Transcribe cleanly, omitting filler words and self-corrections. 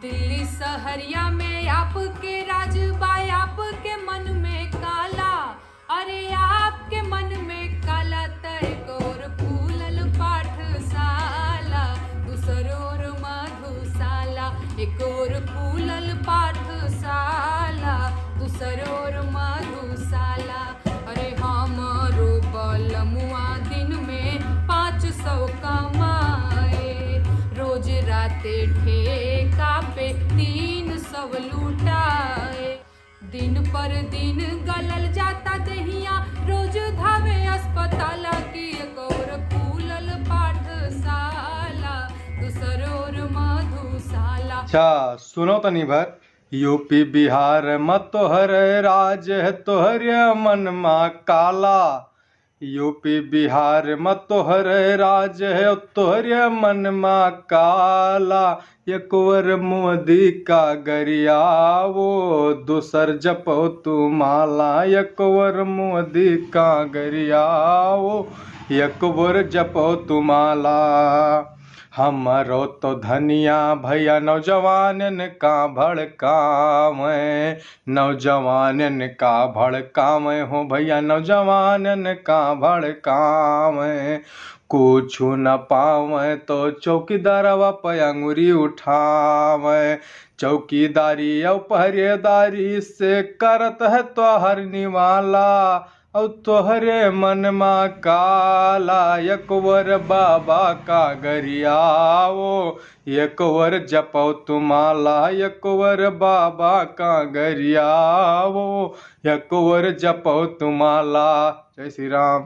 दिल्ली सहरिया में आपके राज बा, आपके मन में काला। अरे आपके मन में काला त एक और फूलल पाठशाला, दूसर और मधुशाला। एक और फूलल पाठशाला, दूसर और मधुशाला। अरे हमरो बलमुआ दिन में 500 कमाए, रोज राते ठेका पे 300 लुटाए। दिन पर दिन गलल जाता दहिया, रोज धावे अस्पताल की एक और फूलल पाठशाला, दूसर और मधुशाला। अच्छा सुनो तनी भर। यूपी बिहार में तोहर राज है, तोहर मन मा काला। यूपी बिहार में तोहर राज है, तोहर मन मा काला। एक और मोदी का गरिया वो, दूसर जपो तू माला। एक और मोदी का गरिया वो, एक और जपो तू माला। हमरो तो धनिया भैया नौजवानन का भड़कावे, नौजवानन का भड़कावे हो भैया, नौजवानन का भड़कावे। कुछ न पावे तो चौकीदारवा पे अंगुरी उठावे, चौकीदारी और पहरेदारी से करत है तोहर निवाला। और तोहरे मन मा काला, एक और बाबा का गरिया वो, एक और जपो तुम्हारा। एक और बाबा का गरिया वो, एक और जपो तुम्हारा। जय श्री राम।